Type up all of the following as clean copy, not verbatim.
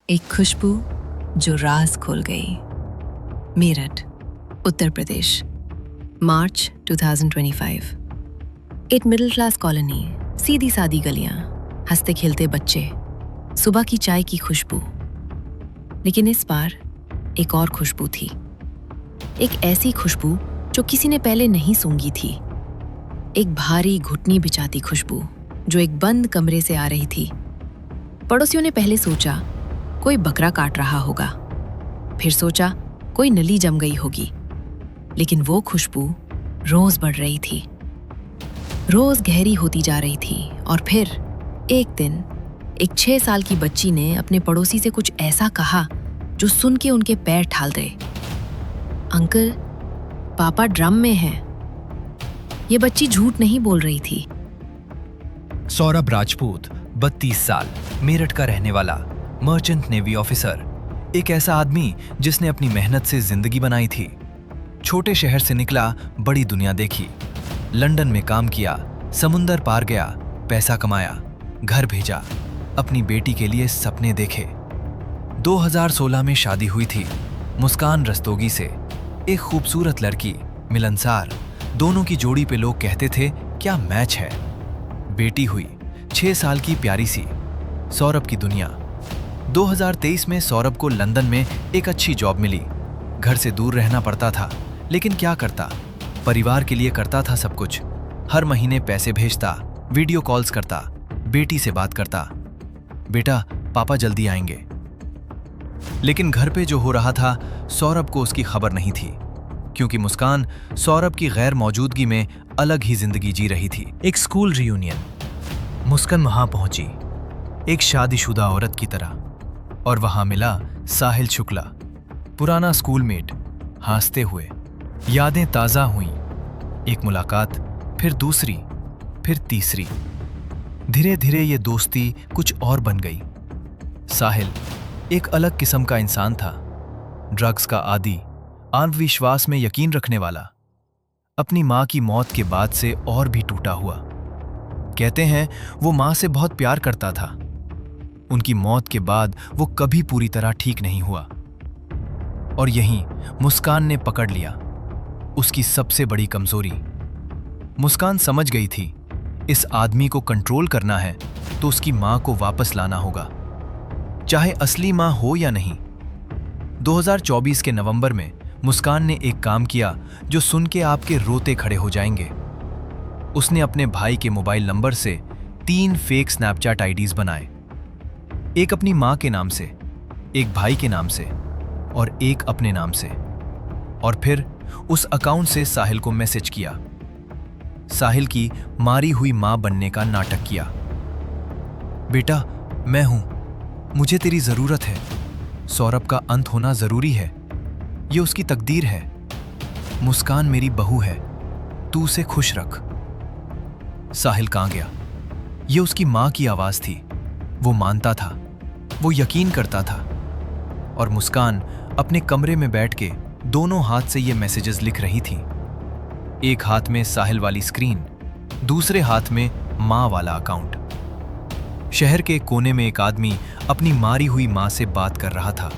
एक खुशबू जो राज खोल गई। मेरठ, उत्तर प्रदेश, मार्च 2025। एक मिडिल क्लास कॉलोनी, सीधी सादी गलियां, हंसते खेलते बच्चे, सुबह की चाय की खुशबू। लेकिन इस बार एक और खुशबू थी। एक ऐसी खुशबू जो किसी ने पहले नहीं सूंघी थी। एक भारी घुटनी बिछाती खुशबू जो एक बंद कमरे से आ रही थी। पड़ोसियों ने पहले सोचा कोई बकरा काट रहा होगा, फिर सोचा कोई नली जम गई होगी। लेकिन वो खुशबू रोज बढ़ रही थी, रोज गहरी होती जा रही थी। और फिर एक दिन एक 6 साल की बच्ची ने अपने पड़ोसी से कुछ ऐसा कहा जो सुन के उनके पैर ठाल गए। अंकल, पापा ड्रम में हैं। ये बच्ची झूठ नहीं बोल रही थी। सौरभ राजपूत, 32 साल, मेरठ का रहने वाला, मर्चेंट नेवी ऑफिसर। एक ऐसा आदमी जिसने अपनी मेहनत से जिंदगी बनाई थी। छोटे शहर से निकला, बड़ी दुनिया देखी, लंदन में काम किया, समुंदर पार गया, पैसा कमाया, घर भेजा, अपनी बेटी के लिए सपने देखे। 2016 में शादी हुई थी मुस्कान रस्तोगी से। एक खूबसूरत लड़की, मिलनसार, दोनों की जोड़ी पे लोग कहते थे क्या मैच है। बेटी हुई, 6 साल की प्यारी सी। सौरभ की दुनिया। 2023 में सौरभ को लंदन में एक अच्छी जॉब मिली। घर से दूर रहना पड़ता था, लेकिन क्या करता, परिवार के लिए करता था सब कुछ। हर महीने पैसे भेजता, वीडियो कॉल्स करता, बेटी से बात करता, बेटा पापा जल्दी आएंगे। लेकिन घर पे जो हो रहा था सौरभ को उसकी खबर नहीं थी, क्योंकि मुस्कान सौरभ की गैर मौजूदगी में अलग ही जिंदगी जी रही थी। एक स्कूल रियूनियन, मुस्कान वहां पहुंची एक शादीशुदा औरत की तरह, और वहां मिला साहिल शुक्ला, पुराना स्कूलमेट। हंसते हुए यादें ताजा हुईं। एक मुलाकात, फिर दूसरी, फिर तीसरी। धीरे धीरे ये दोस्ती कुछ और बन गई। साहिल एक अलग किस्म का इंसान था, ड्रग्स का आदी, आत्मविश्वास में यकीन रखने वाला, अपनी मां की मौत के बाद से और भी टूटा हुआ। कहते हैं वो मां से बहुत प्यार करता था। उनकी मौत के बाद वो कभी पूरी तरह ठीक नहीं हुआ। और यहीं मुस्कान ने पकड़ लिया उसकी सबसे बड़ी कमजोरी। मुस्कान समझ गई थी इस आदमी को कंट्रोल करना है तो उसकी मां को वापस लाना होगा, चाहे असली मां हो या नहीं। 2024 के नवंबर में मुस्कान ने एक काम किया जो सुन के आपके रोते खड़े हो जाएंगे। उसने अपने भाई के मोबाइल नंबर से 3 फेक स्नैपचैट आईडीज बनाए, एक अपनी मां के नाम से, एक भाई के नाम से और एक अपने नाम से। और फिर उस अकाउंट से साहिल को मैसेज किया, साहिल की मारी हुई मां बनने का नाटक किया। बेटा मैं हूं, मुझे तेरी जरूरत है, सौरभ का अंत होना जरूरी है, ये उसकी तकदीर है, मुस्कान मेरी बहू है, तू उसे खुश रख। साहिल कहां गया? ये उसकी मां की आवाज थी। वो मानता था, वो यकीन करता था। और मुस्कान अपने कमरे में बैठ के दोनों हाथ से ये मैसेजेस लिख रही थी। एक हाथ में साहिल वाली स्क्रीन, दूसरे हाथ में मां वाला अकाउंट। शहर के कोने में एक आदमी अपनी मारी हुई मां से बात कर रहा था,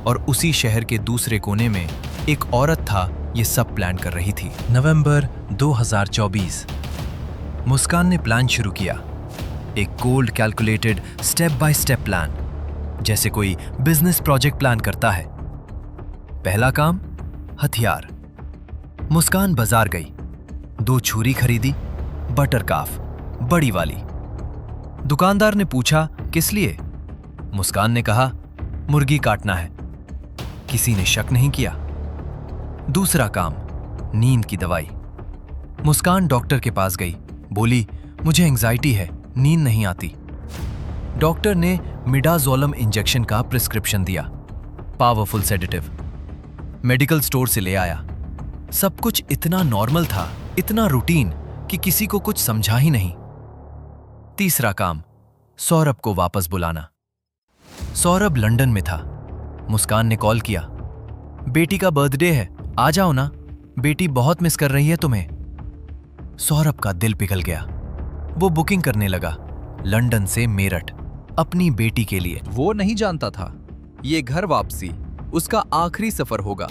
और उसी शहर के दूसरे कोने में एक औरत था ये सब प्लान कर रही थी। नवंबर 2024। मुस्कान ने प्लान शुरू किया, एक cold calculated step by step plan, जैसे कोई बिजनेस प्रोजेक्ट प्लान करता है। पहला काम, हथियार। मुस्कान बाजार गई, 2 छुरी खरीदी, बटर काफ, बड़ी वाली। दुकानदार ने पूछा किस लिए? मुस्कान ने कहा मुर्गी काटना है। किसी ने शक नहीं किया। दूसरा काम, नींद की दवाई। मुस्कान डॉक्टर के पास गई, बोली मुझे एंजाइटी है, नींद नहीं आती। डॉक्टर ने मिडाजोलम इंजेक्शन का प्रिस्क्रिप्शन दिया, पावरफुल सेडेटिव। मेडिकल स्टोर से ले आया। सब कुछ इतना नॉर्मल था, इतना रूटीन कि किसी को कुछ समझा ही नहीं। तीसरा काम, सौरभ को वापस बुलाना। सौरभ लंदन में था। मुस्कान ने कॉल किया, बेटी का बर्थडे है, आ जाओ ना, बेटी बहुत मिस कर रही है तुम्हें। सौरभ का दिल पिघल गया। वो बुकिंग करने लगा, लंदन से मेरठ, अपनी बेटी के लिए। वो नहीं जानता था ये घर वापसी उसका आखिरी सफर होगा।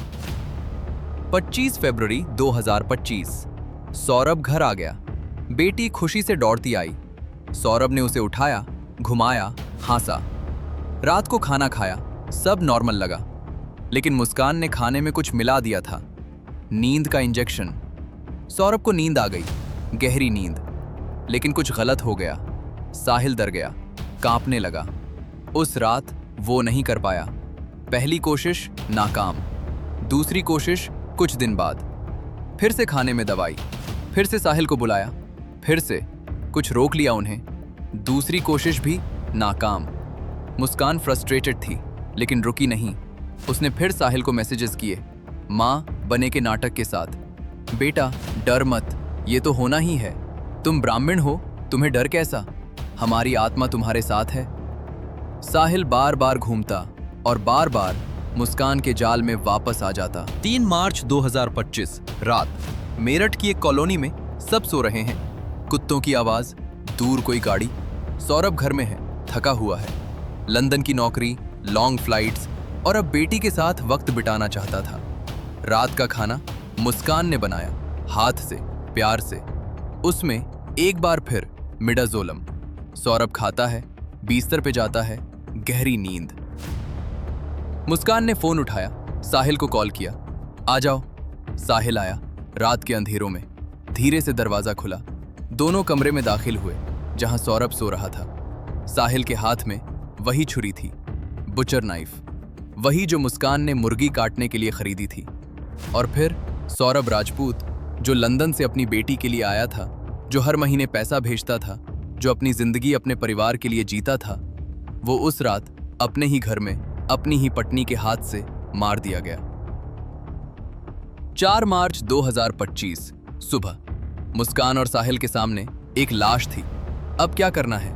25 फरवरी 2025 सौरभ घर आ गया। बेटी खुशी से दौड़ती आई। सौरभ ने उसे उठाया, घुमाया, हंसा। रात को खाना खाया, सब नॉर्मल लगा। लेकिन मुस्कान ने खाने में कुछ मिला दिया था, नींद का इंजेक्शन। सौरभ को नींद आ गई, गहरी नींद। लेकिन कुछ गलत हो गया। साहिल डर गया, कांपने लगा। उस रात वो नहीं कर पाया। पहली कोशिश नाकाम। दूसरी कोशिश कुछ दिन बाद। फिर से खाने में दवाई, फिर से साहिल को बुलाया, फिर से कुछ रोक लिया उन्हें। दूसरी कोशिश भी नाकाम। मुस्कान फ्रस्ट्रेटेड थी, लेकिन रुकी नहीं। उसने फिर साहिल को मैसेजेस किए, माँ बने के नाटक के साथ। बेटा डर मत, ये तो होना ही है। तुम ब्राह्मण हो, तुम्हें डर कैसा? हमारी आत्मा तुम्हारे साथ है। साहिल बार बार घूमता और बार बार मुस्कान के जाल में वापस आ जाता। 3 मार्च 2025 रात मेरठ की एक कॉलोनी में सब सो रहे हैं। कुत्तों की आवाज, दूर कोई गाड़ी। सौरभ घर में है, थका हुआ है। लंदन की नौकरी, लॉन्ग फ्लाइट्स और अब बेटी के साथ वक्त बिताना चाहता था। रात का खाना मुस्कान ने बनाया, हाथ से, प्यार से। उसमें एक बार फिर मिडाजोलम। सौरभ खाता है, बिस्तर पे जाता है, गहरी नींद। मुस्कान ने फोन उठाया, साहिल को कॉल किया, आ जाओ। साहिल आया। रात के अंधेरों में धीरे से दरवाजा खुला। दोनों कमरे में दाखिल हुए जहां सौरभ सो रहा था। साहिल के हाथ में वही छुरी थी, बुचर नाइफ, वही जो मुस्कान ने मुर्गी काटने के लिए खरीदी थी। और फिर सौरभ राजपूत, जो लंदन से अपनी बेटी के लिए आया था, जो हर महीने पैसा भेजता था, जो अपनी जिंदगी अपने परिवार के लिए जीता था, वो उस रात अपने ही घर में अपनी ही पत्नी के हाथ से मार दिया गया। 4 मार्च 2025 सुबह मुस्कान और साहिल के सामने एक लाश थी। अब क्या करना है?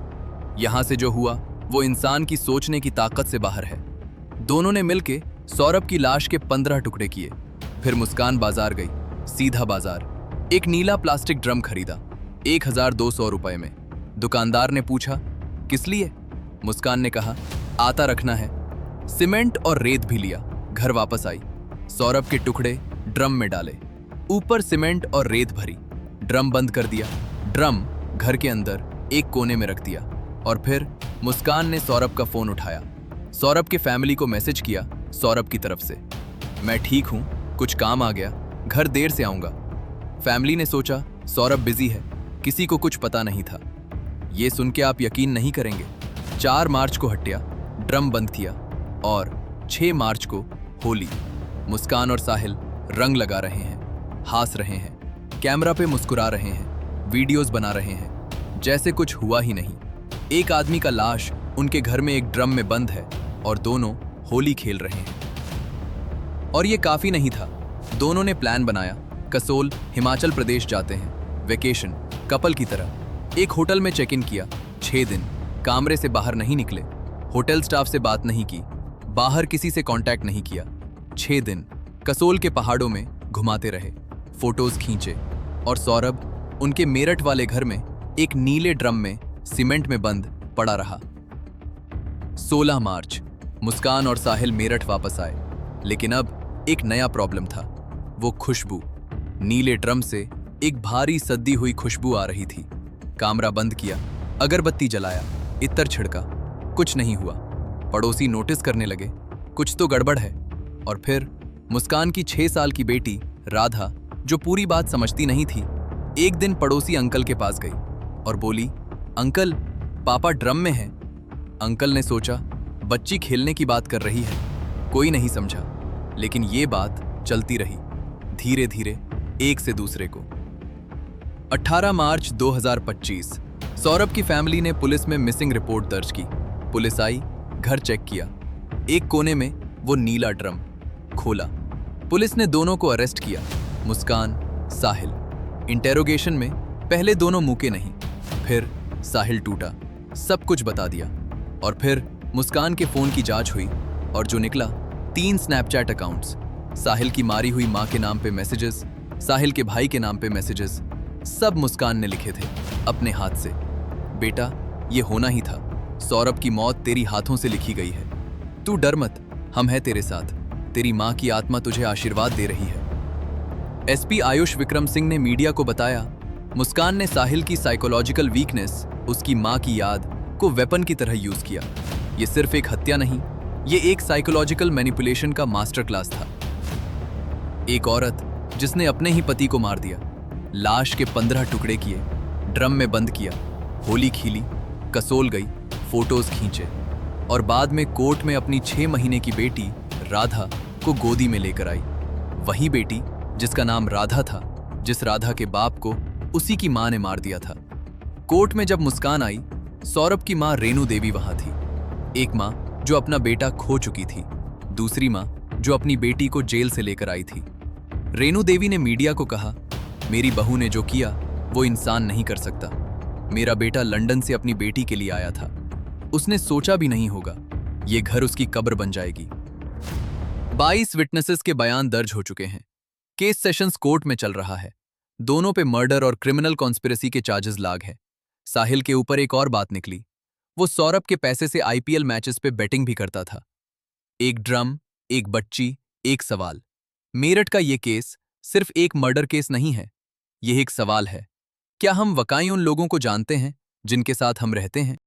यहां से जो हुआ वो इंसान की सोचने की ताकत से बाहर है। दोनों ने मिलके सौरभ की लाश के 15 टुकड़े किए। फिर मुस्कान बाजार गई, सीधा बाजार। एक नीला प्लास्टिक ड्रम खरीदा 1200 रुपए में। दुकानदार ने पूछा, किस लिए? मुस्कान ने कहा, आता रखना है। सीमेंट और रेत भी लिया। घर वापस आई, सौरभ के टुकड़े ड्रम में डाले, ऊपर सीमेंट और रेत भरी, ड्रम बंद कर दिया। ड्रम घर के अंदर एक कोने में रख दिया। और फिर मुस्कान ने सौरभ का फोन उठाया, सौरभ के फैमिली को मैसेज किया सौरभ की तरफ से, मैं ठीक हूं, कुछ काम आ गया, घर देर से आऊंगा। फैमिली ने सोचा सौरभ बिजी है, किसी को कुछ पता नहीं था। ये सुन के आप यकीन नहीं करेंगे, 4 मार्च को हटिया, ड्रम बंद किया और 6 मार्च को होली। मुस्कान और साहिल रंग लगा रहे हैं, हंस रहे हैं, कैमरा पे मुस्कुरा रहे हैं, वीडियोस बना रहे हैं, जैसे कुछ हुआ ही नहीं। एक आदमी का लाश उनके घर में एक ड्रम में बंद है और दोनों होली खेल रहे हैं। और ये काफी नहीं था, दोनों ने प्लान बनाया, कसोल हिमाचल प्रदेश जाते हैं, वेकेशन, कपल की तरह। एक होटल में चेक इन किया, 6 दिन कमरे से बाहर नहीं निकले, होटल स्टाफ से बात नहीं की, बाहर किसी से कांटेक्ट नहीं किया। 6 दिन कसोल के पहाड़ों में घुमाते रहे, फोटोज खींचे। और सौरभ उनके मेरठ वाले घर में एक नीले ड्रम में सीमेंट में बंद पड़ा रहा। 16 मार्च मुस्कान और साहिल मेरठ वापस आए, लेकिन अब एक नया प्रॉब्लम था, वो खुशबू। नीले ड्रम से एक भारी सद्दी हुई खुशबू आ रही थी। कैमरा बंद किया, अगरबत्ती जलाया, इत्र छिड़का, कुछ नहीं हुआ। पड़ोसी नोटिस करने लगे, कुछ तो गड़बड़ है। और फिर मुस्कान की 6 साल की बेटी राधा, जो पूरी बात समझती नहीं थी, एक दिन पड़ोसी अंकल के पास गई और बोली, अंकल पापा ड्रम में हैं। अंकल ने सोचा बच्ची खेलने की बात कर रही है, कोई नहीं समझा। लेकिन ये बात चलती रही, धीरे धीरे एक से दूसरे को। 18 मार्च 2025 सौरभ की फैमिली ने पुलिस में मिसिंग रिपोर्ट दर्ज की। पुलिस आई, घर चेक किया, एक कोने में वो नीला ड्रम खोला। पुलिस ने दोनों को अरेस्ट किया, मुस्कान, साहिल। इंटेरोगेशन में पहले दोनों मुके नहीं, फिर साहिल टूटा, सब कुछ बता दिया। और फिर मुस्कान के फोन की जांच हुई और जो निकला 3 स्नैपचैट अकाउंट्स, साहिल की मारी हुई मां के नाम पे मैसेजेस, साहिल के भाई के नाम पे मैसेजेस, सब मुस्कान ने लिखे थे अपने हाथ से। बेटा ये होना ही था, सौरभ की मौत तेरी हाथों से लिखी गई है। तू डर मत, हम हैं तेरे साथ। तेरी मां की आत्मा तुझे आशीर्वाद दे रही है। एसपी आयुष विक्रम सिंह ने मीडिया को बताया, मुस्कान ने साहिल की साइकोलॉजिकल वीकनेस, उसकी मां की याद को वेपन की तरह यूज किया। ये सिर्फ एक हत्या नहीं, ये एक साइकोलॉजिकल मैनिपुलेशन का मास्टर क्लास था। एक औरत जिसने अपने ही पति को मार दिया, लाश के 15 टुकड़े किए, ड्रम में बंद किया, होली खीली, कसोल गई, फोटोज खींचे और बाद में कोर्ट में अपनी 6 महीने की बेटी राधा को गोदी में लेकर आई। वही बेटी जिसका नाम राधा था, जिस राधा के बाप को उसी की मां ने मार दिया था। कोर्ट में जब मुस्कान आई, सौरभ की मां रेणु देवी वहां थी। एक मां जो अपना बेटा खो चुकी थी, दूसरी मां जो अपनी बेटी को जेल से लेकर आई थी। रेणु देवी ने मीडिया को कहा, मेरी बहू ने जो किया वो इंसान नहीं कर सकता। मेरा बेटा लंदन से अपनी बेटी के लिए आया था, उसने सोचा भी नहीं होगा ये घर उसकी कब्र बन जाएगी। 22 विटनेसेस के बयान दर्ज हो चुके हैं। केस सेशंस कोर्ट में चल रहा है। दोनों पे मर्डर और क्रिमिनल कॉन्स्पिरेसी के चार्जेस लाग हैं। साहिल के ऊपर एक और बात निकली, वो सौरभ के पैसे से आईपीएल मैचेस पे बेटिंग भी करता था। एक ड्रम, एक बच्ची, एक सवाल। मेरठ का ये केस सिर्फ एक मर्डर केस नहीं है, ये एक सवाल है, क्या हम वाकई उन लोगों को जानते हैं जिनके साथ हम रहते हैं?